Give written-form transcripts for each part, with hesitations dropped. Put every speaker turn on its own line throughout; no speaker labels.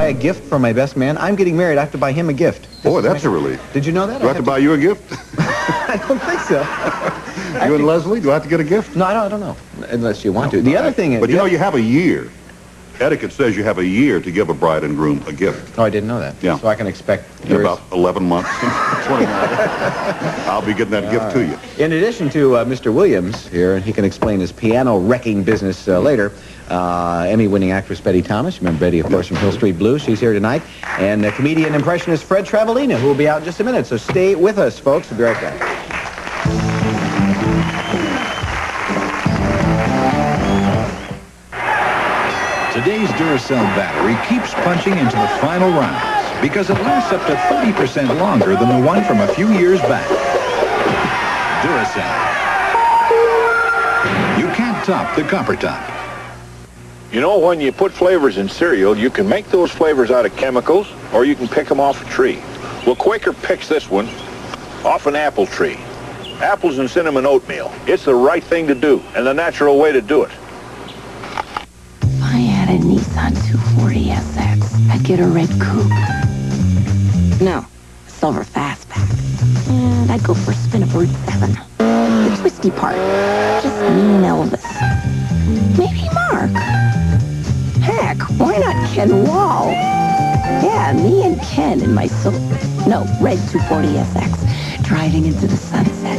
A gift for my best man. I'm getting married. I have to buy him a gift.
Boy, that's a relief.
Did you know that?
Do I have to buy you a gift?
I don't think so.
You and Leslie, do I have to get a gift?
No, I don't know. Unless you want to. The other thing is...
But you know, you have a year. Etiquette says you have a year to give a bride and groom a gift.
Oh, I didn't know that.
Yeah.
So I can expect...
In about 11 months. 29. I'll be getting that gift to you.
In addition to Mr. Williams here, and he can explain his piano wrecking business later, Emmy-winning actress Betty Thomas. Remember Betty, of course, from Hill Street Blues. She's here tonight. And comedian impressionist Fred Travalina, who will be out in just a minute. So stay with us, folks. We'll be right back.
Today's Duracell battery keeps punching into the final rounds because it lasts up to 30% longer than the one from a few years back. Duracell. You can't top the copper top.
You know, when you put flavors in cereal, you can make those flavors out of chemicals, or you can pick them off a tree. Well, Quaker picks this one off an apple tree. Apples and cinnamon oatmeal. It's the right thing to do, and the natural way to do it.
If I had a Nissan 240 SX, I'd get a red coupe. No, a silver fastback. And I'd go for a spin of Route 7. The twisty part. Just me and Elvis. Maybe Mark. Heck, why not Ken Wall? Yeah, me and Ken in my red 240 SX, driving into the sunset.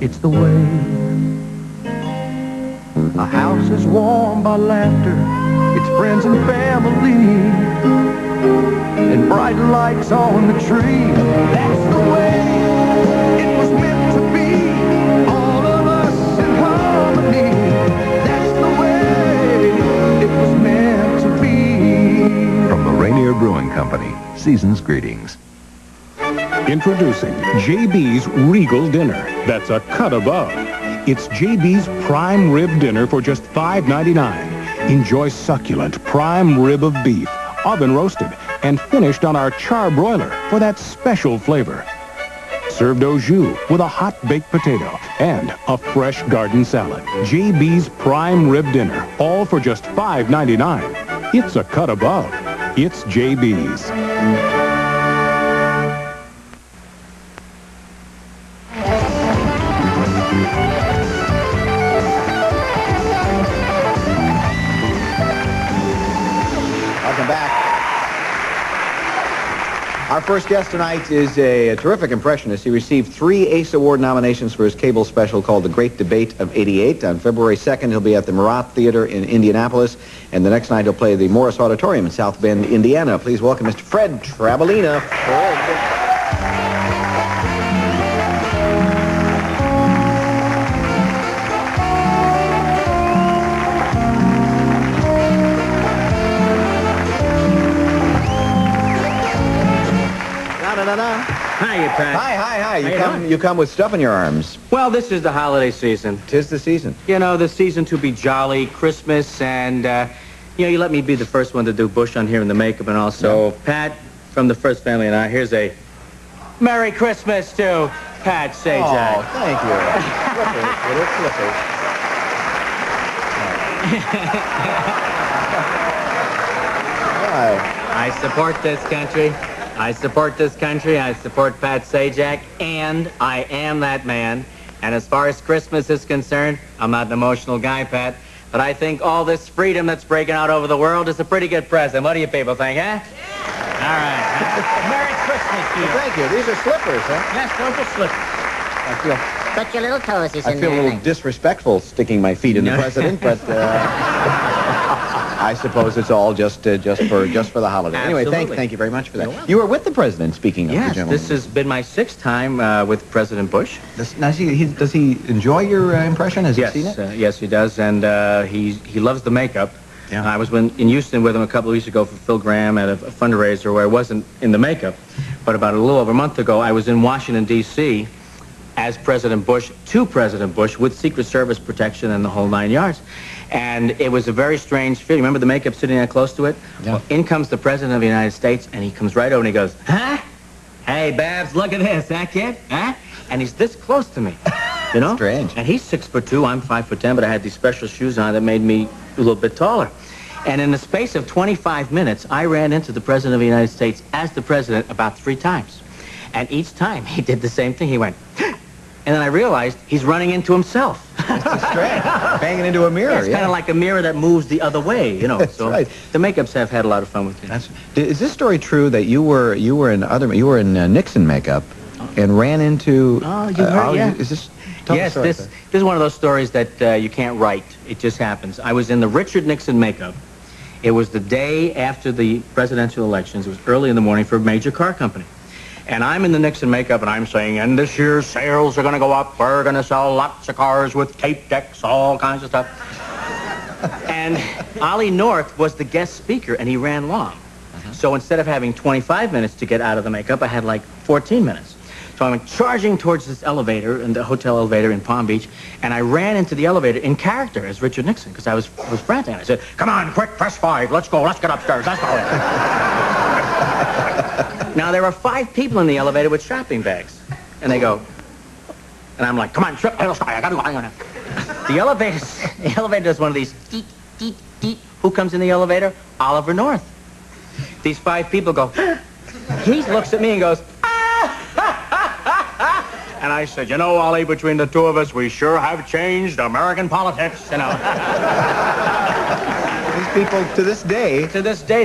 It's the way a house is warmed by laughter, its friends and family, and bright lights on the tree. That's the way it was meant to be, all of us in harmony. That's the way it was meant to be.
From the Rainier Brewing Company, season's greetings.
Introducing JB's Regal Dinner. That's a cut above. It's JB's Prime Rib Dinner for just $5.99. Enjoy succulent prime rib of beef, oven roasted, and finished on our char broiler for that special flavor. Served au jus with a hot baked potato and a fresh garden salad. JB's Prime Rib Dinner, all for just $5.99. It's a cut above. It's JB's.
Welcome back. Our first guest tonight is a terrific impressionist. He received 3 ACE Award nominations for his cable special called The Great Debate of '88. On February 2nd, he'll be at the Murat Theater in Indianapolis, and the next night he'll play the Morris Auditorium in South Bend, Indiana. Please welcome Mr. Fred Travalina.
Hiya, Pat.
Hi. You come with stuff in your arms.
Well, this is the holiday season.
'Tis the season.
You know, the season to be jolly, Christmas, and, you let me be the first one to do Bush on here in the makeup and all. So, Pat, from the First Family and I, here's a Merry Christmas to Pat Sajak.
Oh, thank you. Little flippers. Hi.
I support this country. I support this country. I support Pat Sajak, and I am that man. And as far as Christmas is concerned, I'm not an emotional guy, Pat, but I think all this freedom that's breaking out over the world is a pretty good present. What do you people think, huh? Yeah. All right. Merry Christmas to you.
Well, thank you. These are slippers, huh?
Yes, those are slippers.
Put your little toes in
I feel a
there.
little disrespectful sticking my feet in the president, but I suppose it's all just for the holiday. Anyway, thank you very much for that. You were with the president, speaking of the
Yes,
gentleman.
this has been my 6th time with President Bush.
Does he enjoy your impression? Has he seen it?
Yes, he does, and he loves the makeup.
Yeah.
I was in Houston with him a couple of weeks ago for Phil Graham at a fundraiser where I wasn't in the makeup, but about a little over a month ago, I was in Washington, D.C., as President Bush to President Bush with Secret Service protection and the whole 9 yards. And it was a very strange feeling. Remember the makeup sitting that close to it?
Yeah.
Well, in comes the President of the United States, and he comes right over and he goes, huh? Hey, Babs, look at this, huh, kid? Huh? And he's this close to me, you know?
Strange.
And he's 6'2", I'm 5'10", but I had these special shoes on that made me a little bit taller. And in the space of 25 minutes, I ran into the President of the United States as the President about 3 times. And each time he did the same thing. He went, and then I realized he's running into himself.
That's strange. Banging into a mirror,
Yeah, it's kind of like a mirror that moves the other way, you know.
That's
so
right.
The makeups have had a lot of fun with me.
Is this story true that you were in Nixon makeup and ran into?
Oh, you heard, yeah.
Is this? Tell
Yes,
the story,
this
sir.
is one of those stories that you can't write. It just happens. I was in the Richard Nixon makeup. It was the day after the presidential elections. It was early in the morning for a major car company. And I'm in the Nixon makeup, and I'm saying, and this year's sales are going to go up. We're going to sell lots of cars with tape decks, all kinds of stuff. And Ollie North was the guest speaker, and he ran long. So instead of having 25 minutes to get out of the makeup, I had like 14 minutes. So I went charging towards this elevator, in the hotel elevator in Palm Beach, and I ran into the elevator in character as Richard Nixon, because I was frantic. I said, come on, quick, press 5, let's go, let's get upstairs, let's go. Now, there were 5 people in the elevator with shopping bags, and they go, and I'm like, come on, let's go, I gotta go. The elevator does one of these, deet, deet, deet. Who comes in the elevator? Oliver North. These 5 people go, he looks at me and goes, and I said, you know, Ollie, between the two of us, we sure have changed American politics, you know.
These people, to this day,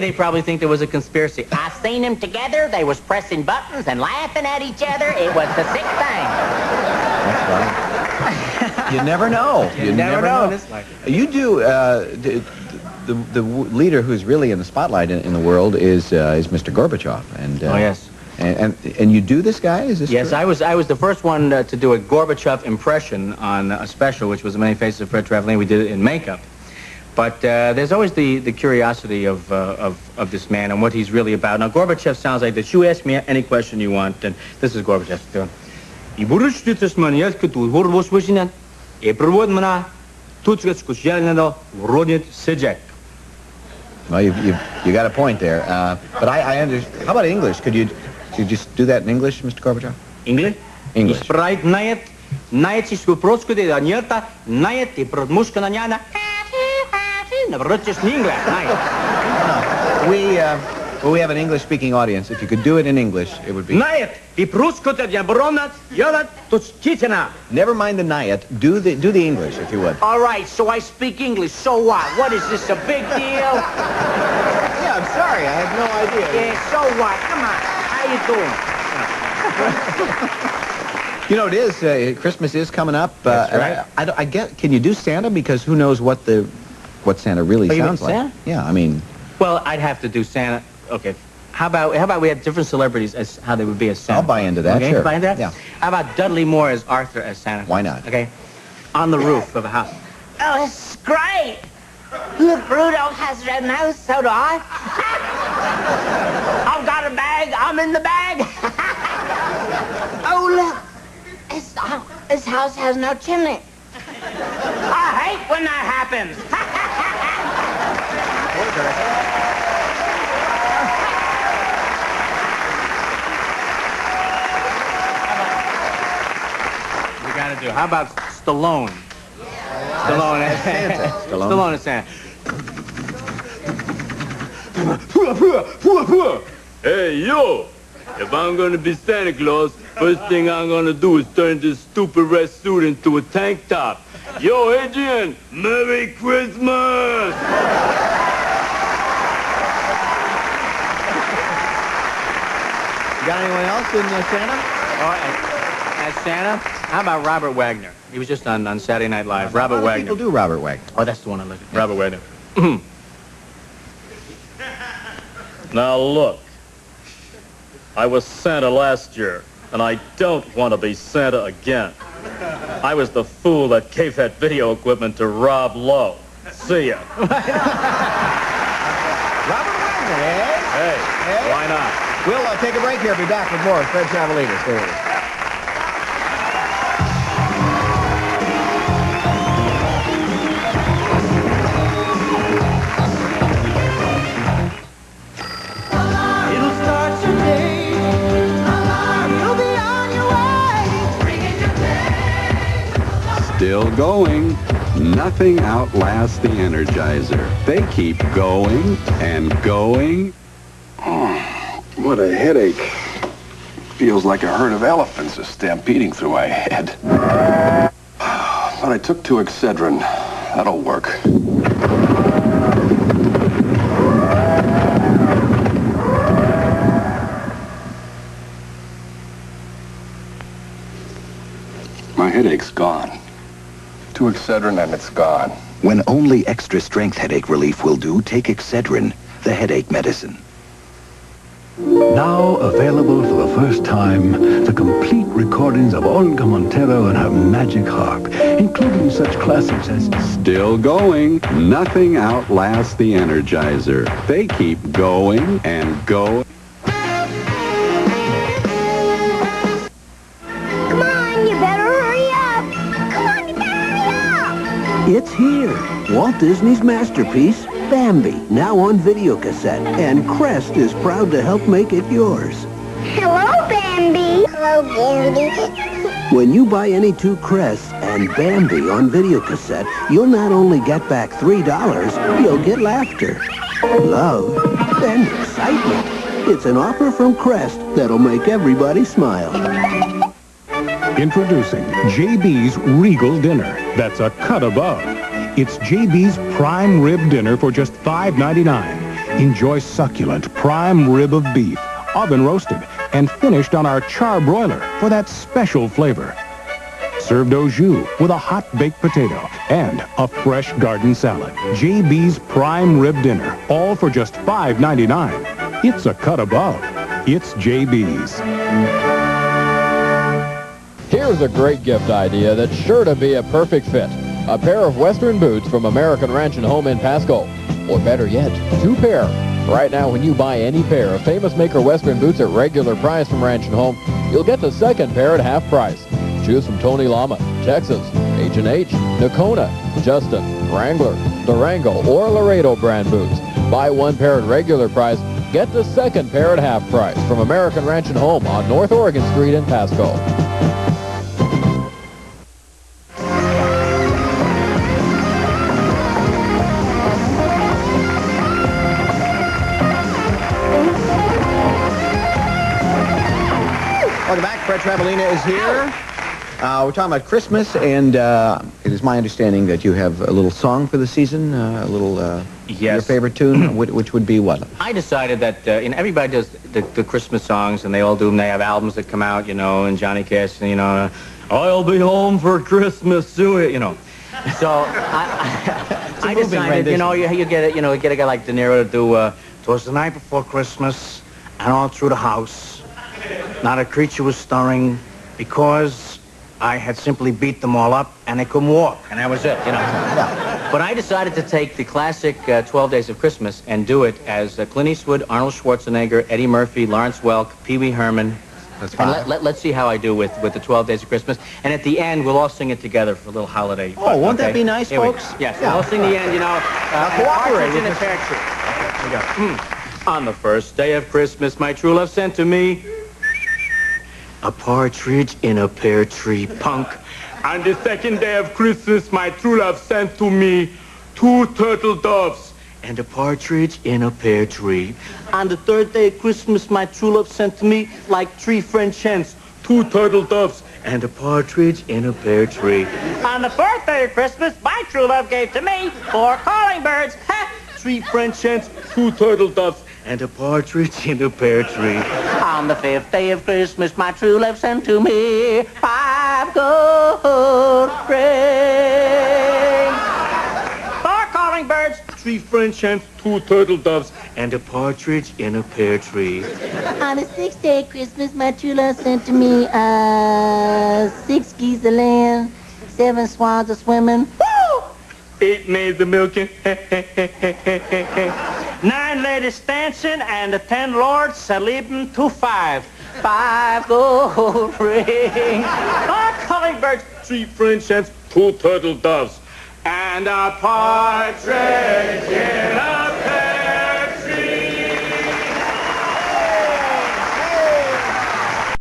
they probably think there was a conspiracy.
I seen them together. They was pressing buttons and laughing at each other. It was the sick thing.
That's right. You never know.
You never know in this life.
You do. The leader who's really in the spotlight in the world is Mr. Gorbachev, and
Oh, yes.
And you do this guy? Is this
Yes,
true?
I was the first one to do a Gorbachev impression on a special, which was The Many Faces of Fred Travelling. We did it in makeup. But there's always the curiosity of this man and what he's really about. Now, Gorbachev sounds like this. You ask me any question you want, and this is Gorbachev doing.
Well, you got a point there. But I understand. How about English? Could you just do that in English, Mr. Gorbachev?
English?
English. We have an English-speaking audience. If you could do it in English, it would be.
Never
Never mind the Nayat. Do the English, if you would.
All right, so I speak English. So what? What is this, a big deal?
Yeah, I'm sorry. I had no idea.
Yeah, so what? Come on. How you doing?
You know, it is. Christmas is coming up.
That's
and
right.
I get. Can you do Santa? Because who knows what Santa really
Oh, you
sounds
mean
like?
Santa?
Yeah, I mean.
Well, I'd have to do Santa. Okay. How about we have different celebrities as how they would be as Santa?
I'll buy into that.
Okay,
Sure.
buy into that?
Yeah.
How about Dudley Moore as Arthur as Santa?
Why not?
Okay. On the roof of a house.
Oh, this is great. Look, Rudolph has a red nose, so do I. I've got a bag. I'm in the bag. Oh, look. This house has no chimney. I hate when that happens.
We gotta do. How about Stallone? Stallone as
Santa.
Stallone as Santa.
Hey, yo! If I'm gonna be Santa Claus, first thing I'm gonna do is turn this stupid red suit into a tank top. Yo, Adrian, Merry Christmas!
You got anyone else in Santa?
Oh, as Santa? How about Robert Wagner? He was just on Saturday Night Live. Robert Wagner.
People do Robert Wagner.
Oh, that's the one I look at. Robert Wagner.
Now look, I was Santa last year, and I don't want to be Santa again. I was the fool that gave that video equipment to Rob Lowe. See ya.
Robert Wagner, eh?
Hey, why not?
We'll take a break here. Be back with more Fred Travelina. Stay with us.
It'll start today.
Still going. Nothing outlasts the Energizer. They keep going and going.
What a headache. Feels like a herd of elephants is stampeding through my head. But I took 2 Excedrin. That'll work. My headache's gone. 2 Excedrin and it's gone.
When only extra strength headache relief will do, take Excedrin, the headache medicine.
Now available for the first time, the complete recordings of Olga Montero and her magic harp, including such classics as
Still going. Nothing outlasts the Energizer. They keep going and going.
Come on, you better hurry up. Come on, you better hurry up.
It's here. Walt Disney's masterpiece, Bambi, now on videocassette, and Crest is proud to help make it yours.
Hello, Bambi. Hello, Bambi.
When you buy any 2 Crests and Bambi on videocassette, you'll not only get back $3, you'll get laughter, love, and excitement. It's an offer from Crest that'll make everybody smile.
Introducing JB's Regal Dinner. That's a cut above. It's JB's prime rib dinner for just $5.99. Enjoy succulent prime rib of beef, oven roasted, and finished on our char broiler for that special flavor. Served au jus with a hot baked potato and a fresh garden salad. JB's prime rib dinner, all for just $5.99. It's a cut above. It's JB's.
Here's a great gift idea that's sure to be a perfect fit. A pair of Western boots from American Ranch and Home in Pasco. Or better yet, 2 pair. Right now, when you buy any pair of Famous Maker Western boots at regular price from Ranch and Home, you'll get the second pair at half price. Choose from Tony Lama, Texas, H&H, Nakona, Justin, Wrangler, Durango, or Laredo brand boots. Buy 1 pair at regular price, get the second pair at half price from American Ranch and Home on North Oregon Street in Pasco.
Welcome back. Fred Travelina is here. We're talking about Christmas, and it is my understanding that you have a little song for the season,
Yes.
Your favorite tune, which would be what?
I decided that, everybody does the Christmas songs, and they all do them. They have albums that come out, and Johnny Cash, I'll be home for Christmas, So I decided, you get it, get a guy like De Niro to do, "'Twas the night before Christmas, and all through the house, not a creature was stirring, because I had simply beat them all up, and they couldn't walk," and that was it, But I decided to take the classic 12 Days of Christmas and do it as Clint Eastwood, Arnold Schwarzenegger, Eddie Murphy, Lawrence Welk, Pee Wee Herman.
That's fine.
And let's see how I do with the 12 Days of Christmas. And at the end, we'll all sing it together for a little holiday.
Oh, won't that be nice, folks?
Yes, we'll all sing the end,
cooperate
in a pear tree. Here we go. On the first day of Christmas, my true love sent to me a partridge in a pear tree, punk. On the second day of Christmas, my true love sent to me 2 turtle doves and a partridge in a pear tree. On the third day of Christmas, my true love sent to me like 3 French hens, 2 turtle doves and a partridge in a pear tree. On the fourth day of Christmas, my true love gave to me 4 calling birds, 3 French hens, 2 turtle doves and a partridge in a pear tree. On the 5th day of Christmas, my true love sent to me 5 gold rings, 4 calling birds, 3 French hens, 2 turtle doves, and a partridge in a pear tree.
On the 6th day of Christmas, my true love sent to me 6 geese a laying, 7 swans a swimming.
8 maids a milking, 9 ladies dancing, and 10 lords a leaping to 5. 5 gold rings, 4 calling birds, 3 French hens, 2 turtle doves, and a partridge in a